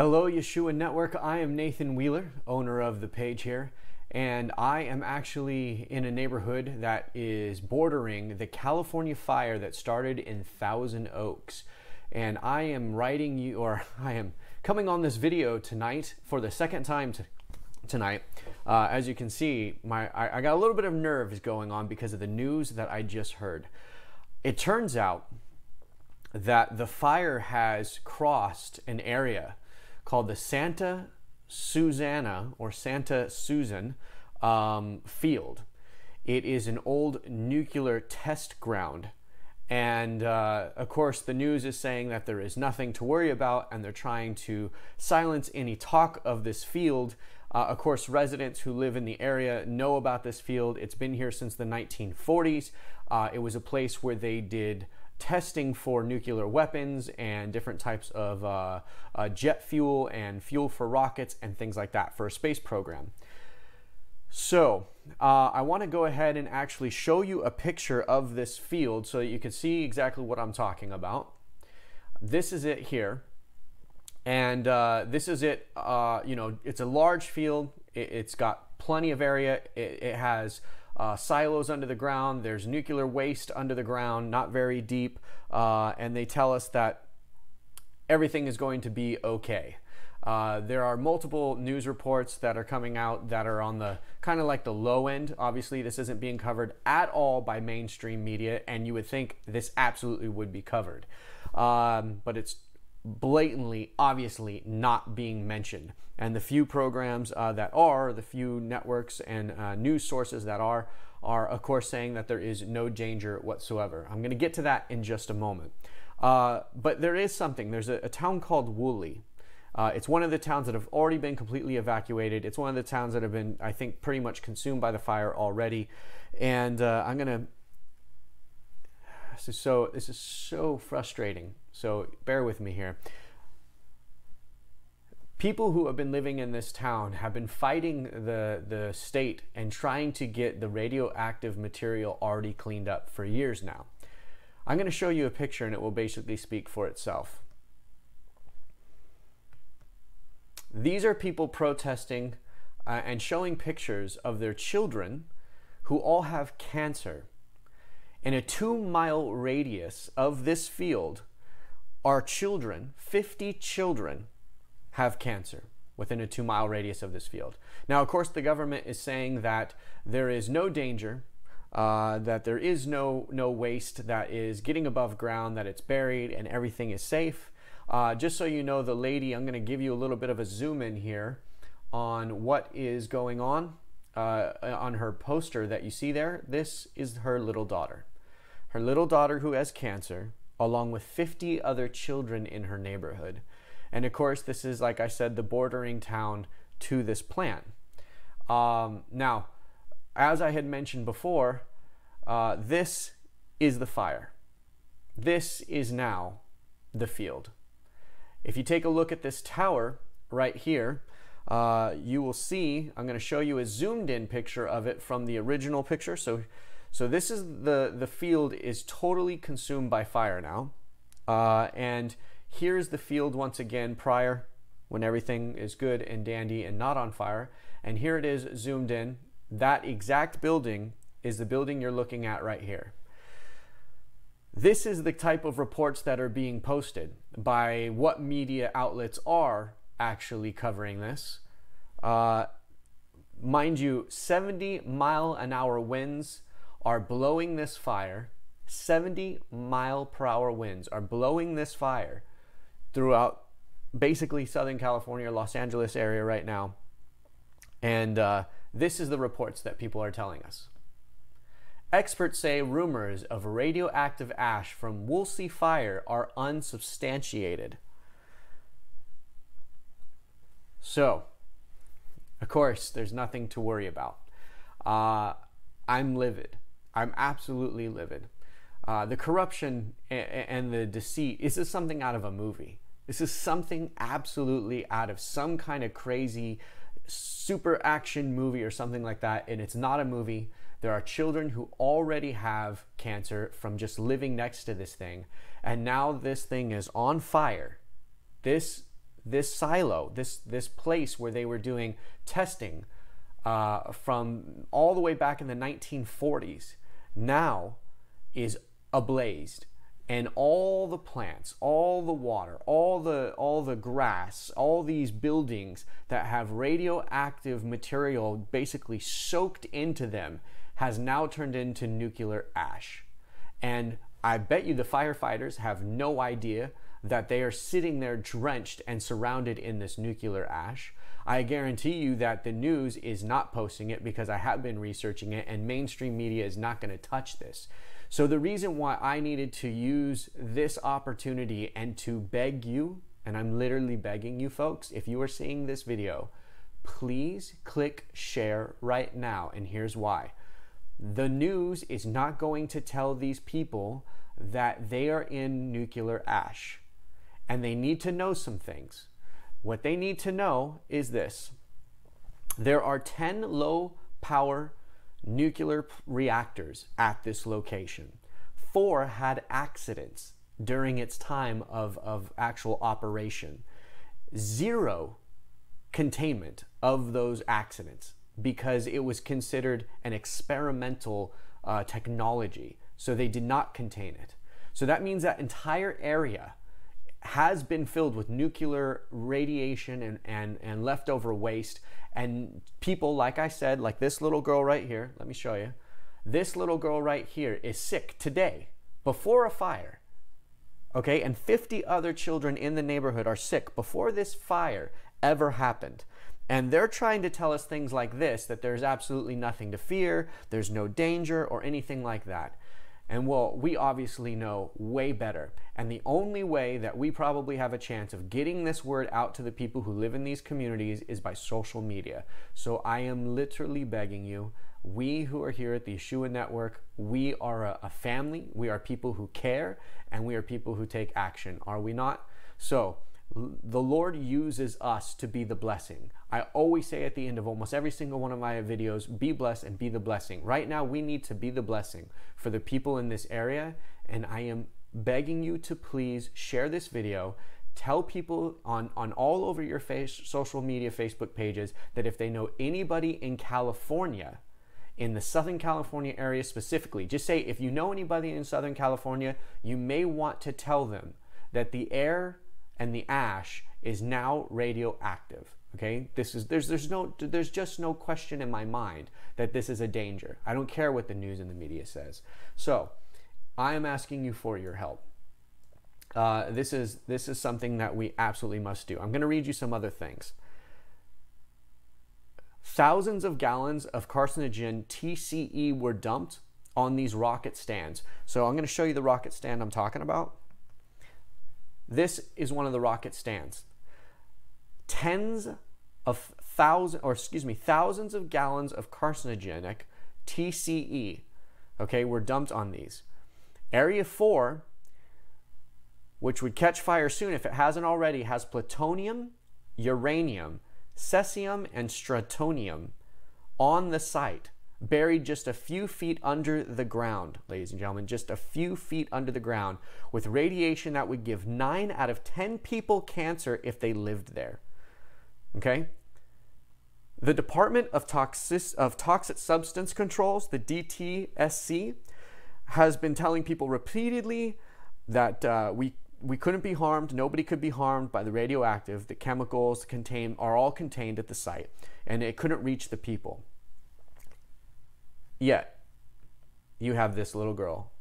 Hello, Yeshua Network. I am Nathan Wheeler, owner of the page here, and I am actually in a neighborhood that is bordering the California fire that started in Thousand Oaks. And I am I am coming on this video tonight for the second time tonight. As you can see, I got a little bit of nerves going on because of the news that I just heard. It turns out that the fire has crossed an area called the Santa Susana or Santa Susan field. It is an old nuclear test ground. And of course, the news is saying that there is nothing to worry about and they're trying to silence any talk of this field. Of course, residents who live in the area know about this field. It's been here since the 1940s. It was a place where they did testing for nuclear weapons and different types of jet fuel and fuel for rockets and things like that for a space program. So I want to go ahead and actually show you a picture of this field so that you can see exactly what I'm talking about. This is it here. And this is it. It's a large field. It's got plenty of area. It has silos under the ground. There's nuclear waste under the ground, not very deep. And they tell us that everything is going to be okay. There are multiple news reports that are coming out that are on the kind of like the low end. Obviously, this isn't being covered at all by mainstream media, and you would think this absolutely would be covered. But it's blatantly, obviously not being mentioned. And the few programs the few networks and news sources that are of course saying that there is no danger whatsoever. I'm going to get to that in just a moment. But there is something. There's a town called Woolley. It's one of the towns that have already been completely evacuated. It's one of the towns that have been, I think, pretty much consumed by the fire already. And this is so frustrating. So bear with me here. People who have been living in this town have been fighting the state and trying to get the radioactive material already cleaned up for years now. I'm going to show you a picture and it will basically speak for itself. These are people protesting and showing pictures of their children who all have cancer. In a 2-mile radius of this field are children, 50 children have cancer within a 2-mile radius of this field. Now, of course, the government is saying that there is no danger, that there is no waste that is getting above ground, that it's buried and everything is safe. Just so you know, the lady, I'm going to give you a little bit of a zoom in here on what is going on her poster that you see there. This is her little daughter. Her little daughter who has cancer, along with 50 other children in her neighborhood. And of course, this is, like I said, the bordering town to this plant. Now, as I had mentioned before, this is the fire. This is now the field. If you take a look at this tower right here, you will see, I'm going to show you a zoomed in picture of it from the original picture. So this is the field is totally consumed by fire now. And here's the field once again prior, when everything is good and dandy and not on fire. And here it is zoomed in. That exact building is the building you're looking at right here. This is the type of reports that are being posted by what media outlets are actually covering this. Mind you, 70-mile-an-hour winds are blowing this fire. 70-mile-per-hour winds are blowing this fire throughout basically Southern California, Los Angeles area right now. And this is the reports that people are telling us. Experts say rumors of radioactive ash from Woolsey fire are unsubstantiated. So, of course, there's nothing to worry about. I'm livid. I'm absolutely livid. The corruption and the deceit, this is something out of a movie. This is something absolutely out of some kind of crazy super action movie or something like that, and it's not a movie. There are children who already have cancer from just living next to this thing, and now this thing is on fire. This this silo, this place where they were doing testing from all the way back in the 1940s, now is ablazed, and all the plants, all the water, all the grass, all these buildings that have radioactive material basically soaked into them has now turned into nuclear ash. And I bet you the firefighters have no idea that they are sitting there drenched and surrounded in this nuclear ash. I guarantee you that the news is not posting it, because I have been researching it, and mainstream media is not going to touch this. So the reason why I needed to use this opportunity and to beg you, and I'm literally begging you folks, if you are seeing this video, please click share right now. And here's why. The news is not going to tell these people that they are in nuclear ash, and they need to know some things. What they need to know is this: there are 10 low power nuclear reactors at this location. 4 had accidents during its time of actual operation. 0 containment of those accidents, because it was considered an experimental technology, so they did not contain it. So that means that entire area has been filled with nuclear radiation and leftover waste, and people, like I said, like this little girl right here, let me show you. This little girl right here is sick today before a fire, okay? And 50 other children in the neighborhood are sick before this fire ever happened. And they're trying to tell us things like this, that there's absolutely nothing to fear, there's no danger or anything like that. And well, we obviously know way better. And the only way that we probably have a chance of getting this word out to the people who live in these communities is by social media. So I am literally begging you, we who are here at the Yeshua Network, we are a family, we are people who care, and we are people who take action, are we not? So the Lord uses us to be the blessing. I always say at the end of almost every single one of my videos, be blessed and be the blessing. Right now, we need to be the blessing for the people in this area, and I am begging you to please share this video. Tell people on all over your social media, Facebook pages, that if they know anybody in California, in the Southern California area specifically, just say, if you know anybody in Southern California, you may want to tell them that the air and the ash is now radioactive. Okay, there's just no question in my mind that this is a danger. I don't care what the news and the media says. So I am asking you for your help. This is something that we absolutely must do. I'm going to read you some other things. Thousands of gallons of carcinogen TCE were dumped on these rocket stands. So I'm going to show you the rocket stand I'm talking about. This is one of the rocket stands. Thousands of gallons of carcinogenic TCE, okay, were dumped on these. Area 4, which would catch fire soon if it hasn't already, has plutonium, uranium, cesium, and strontium on the site, buried just a few feet under the ground, ladies and gentlemen, just a few feet under the ground, with radiation that would give 9 out of 10 people cancer if they lived there. Okay? The Department of Toxic Substance Controls, the DTSC, has been telling people repeatedly that we couldn't be harmed, nobody could be harmed by the radioactive. The chemicals are all contained at the site, and it couldn't reach the people. Yet, you have this little girl,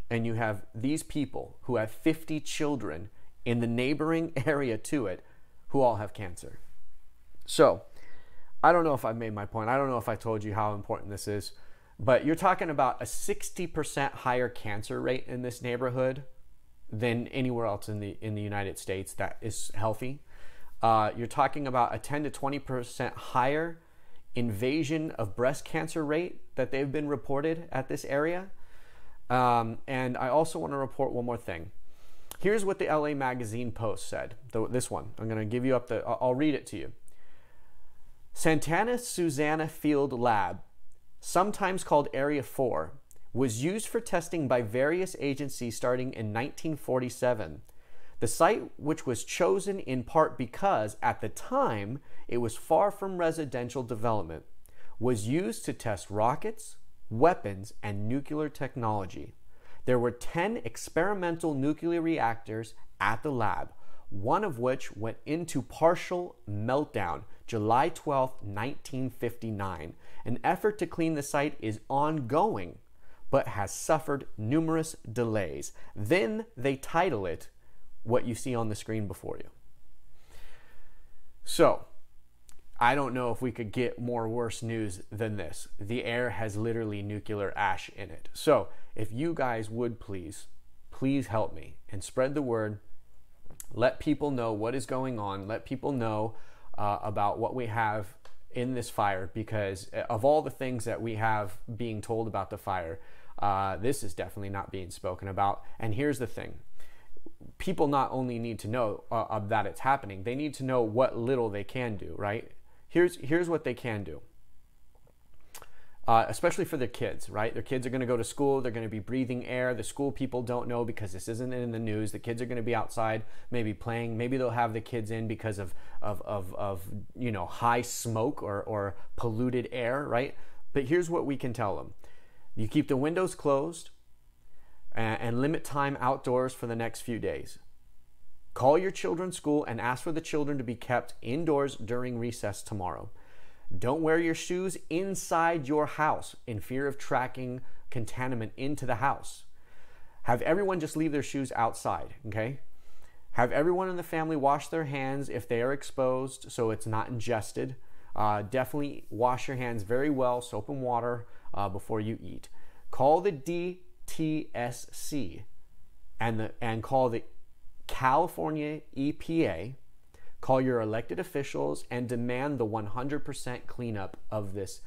and you have these people who have 50 children in the neighboring area to it who all have cancer. So, I don't know if I've made my point. I don't know if I told you how important this is, but you're talking about a 60% higher cancer rate in this neighborhood than anywhere else in the United States that is healthy. You're talking about a 10 to 20% higher invasion of breast cancer rate that they've been reported at this area. And I also want to report one more thing. Here's what the LA Magazine Post said. This one, I'm going to give you I'll read it to you. Santana Susana Field Lab, sometimes called Area 4, was used for testing by various agencies starting in 1947. The site, which was chosen in part because at the time it was far from residential development, was used to test rockets, weapons, and nuclear technology. There were 10 experimental nuclear reactors at the lab, one of which went into partial meltdown July 12, 1959. An effort to clean the site is ongoing, but has suffered numerous delays. Then they title it what you see on the screen before you. So, I don't know if we could get more worse news than this. The air has literally nuclear ash in it. So, if you guys would please help me and spread the word. Let people know what is going on. Let people know about what we have in this fire, because of all the things that we have being told about the fire, this is definitely not being spoken about. And here's the thing. People not only need to know that it's happening, they need to know what little they can do, right? Here's what they can do. Especially for their kids, right? Their kids are going to go to school. They're going to be breathing air. The school people don't know because this isn't in the news. The kids are going to be outside, maybe playing. Maybe they'll have the kids in because of high smoke or polluted air, right? But here's what we can tell them. You keep the windows closed and limit time outdoors for the next few days. Call your children's school and ask for the children to be kept indoors during recess tomorrow. Don't wear your shoes inside your house in fear of tracking contaminant into the house. Have everyone just leave their shoes outside, okay? Have everyone in the family wash their hands if they are exposed so it's not ingested. Definitely wash your hands very well, soap and water, before you eat. Call the DTSC and call the California EPA. Call your elected officials and demand the 100% cleanup of this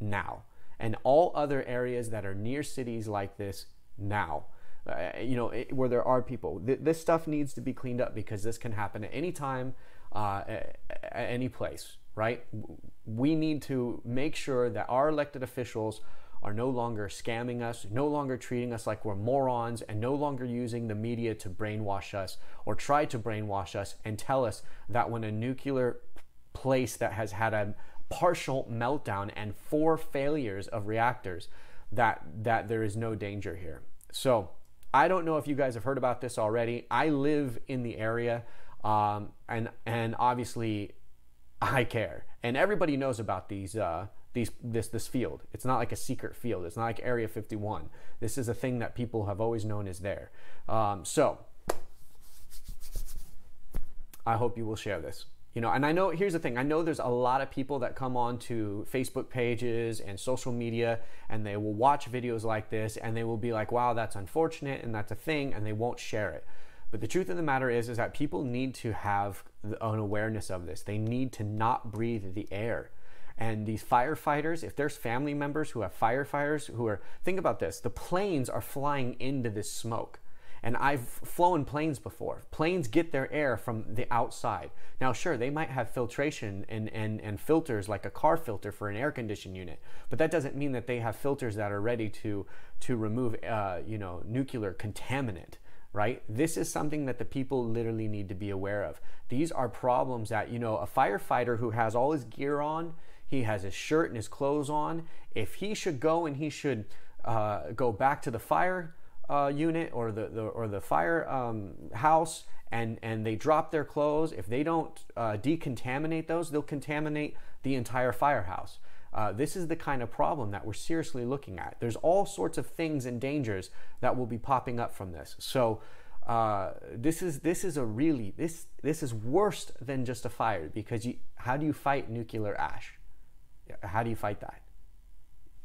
now. And all other areas that are near cities like this now. Where there are people. This stuff needs to be cleaned up because this can happen at any time, at any place, right? We need to make sure that our elected officials are no longer scamming us, no longer treating us like we're morons, and no longer using the media to brainwash us or try to brainwash us and tell us that when a nuclear place that has had a partial meltdown and 4 failures of reactors, that there is no danger here. So I don't know if you guys have heard about this already. I live in the area, and obviously I care, and everybody knows about this field. It's not like a secret field. It's not like Area 51. This is a thing that people have always known is there. So I hope you will share this. And I know, here's the thing. I know there's a lot of people that come on to Facebook pages and social media, and they will watch videos like this, and they will be like, wow, that's unfortunate, and that's a thing, and they won't share it. But the truth of the matter is that people need to have an awareness of this. They need to not breathe the air. And these firefighters, if there's family members who have firefighters who are, think about this, the planes are flying into this smoke. And I've flown planes before. Planes get their air from the outside. Now, sure, they might have filtration and filters like a car filter for an air conditioning unit, but that doesn't mean that they have filters that are ready to remove nuclear contaminant. Right? This is something that the people literally need to be aware of. These are problems that, a firefighter who has all his gear on, he has his shirt and his clothes on, if he should go and he should go back to the fire unit or the fire house and they drop their clothes, if they don't decontaminate those, they'll contaminate the entire firehouse. This is the kind of problem that we're seriously looking at. There's all sorts of things and dangers that will be popping up from this. So this is worse than just a fire, because how do you fight nuclear ash? How do you fight that?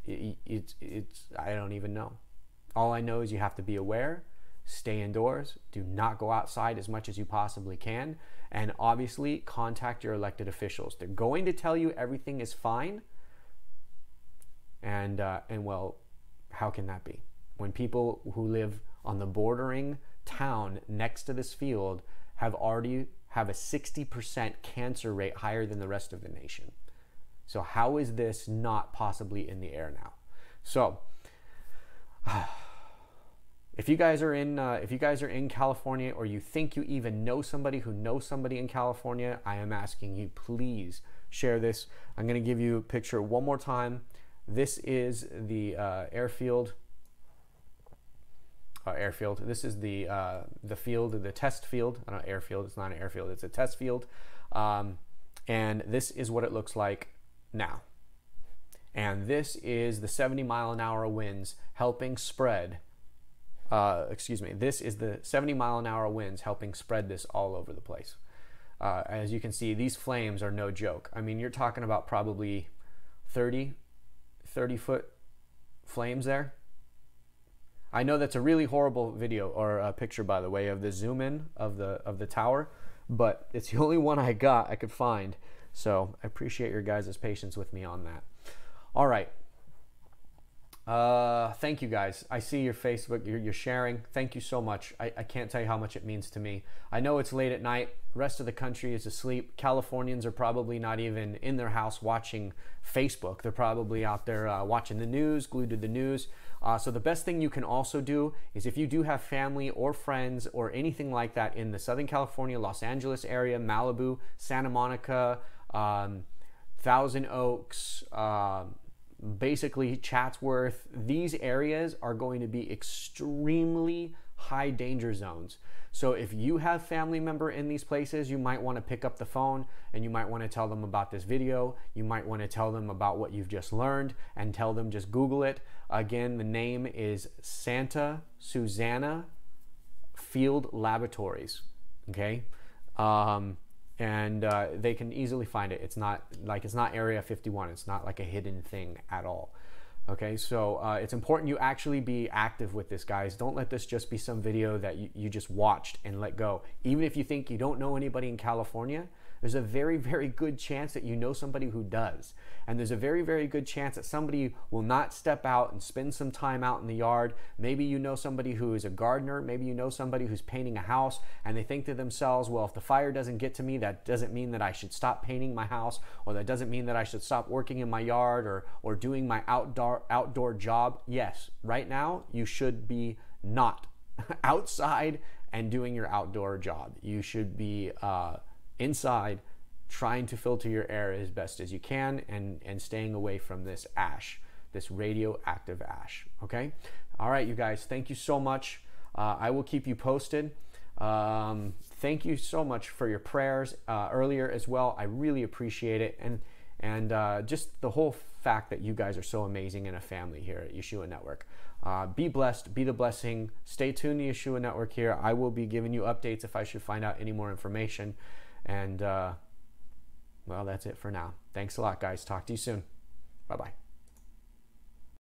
I don't even know. All I know is you have to be aware, stay indoors, do not go outside as much as you possibly can, and obviously contact your elected officials. They're going to tell you everything is fine. And well, how can that be? When people who live on the bordering town next to this field have a 60% cancer rate higher than the rest of the nation. So how is this not possibly in the air now? So if you guys are in California, or you think you even know somebody who knows somebody in California, I am asking you, please share this. I'm going to give you a picture one more time. This is the airfield. This is the field, the test field. I don't know, airfield. It's not an airfield. It's a test field. And this is what it looks like now. And this is the 70-mile-an-hour winds helping spread. This is the 70-mile-an-hour winds helping spread this all over the place. As you can see, these flames are no joke. I mean, you're talking about probably 30-foot flames there. I know that's a really horrible video, or a picture, by the way, of the zoom in of the tower, but it's the only one I could find. So I appreciate your guys' patience with me on that. All right. Thank you guys. I see your Facebook, you're sharing. Thank you so much. I can't tell you how much it means to me. I know it's late at night. The rest of the country is asleep. Californians are probably not even in their house watching Facebook. They're probably out there watching the news, glued to the news. So the best thing you can also do is, if you do have family or friends or anything like that in the Southern California, Los Angeles area, Malibu, Santa Monica, Thousand Oaks, basically Chatsworth, these areas are going to be extremely high danger zones. So if you have family member in these places, you might want to pick up the phone and you might want to tell them about this video. You might want to tell them about what you've just learned and tell them, just Google it. Again, the name is Santa Susana Field Laboratories. Okay. And they can easily find it. It's not Area 51. It's not like a hidden thing at all. Okay, so it's important you actually be active with this, guys. Don't let this just be some video that you just watched and let go. Even if you think you don't know anybody in California, there's a very, very good chance that you know somebody who does. And there's a very, very good chance that somebody will not step out and spend some time out in the yard. Maybe you know somebody who is a gardener. Maybe you know somebody who's painting a house, and they think to themselves, well, if the fire doesn't get to me, that doesn't mean that I should stop painting my house, or that doesn't mean that I should stop working in my yard or doing my outdoor job. Yes, right now you should be not outside and doing your outdoor job. You should be inside, trying to filter your air as best as you can, and staying away from this ash, this radioactive ash. Okay. All right, you guys, thank you so much. I will keep you posted. Thank you so much for your prayers earlier as well. I really appreciate it. And just the whole fact that you guys are so amazing in a family here at Yeshua Network. Be blessed, be the blessing. Stay tuned to Yeshua Network here. I will be giving you updates if I should find out any more information. And, well, that's it for now. Thanks a lot, guys. Talk to you soon. Bye-bye.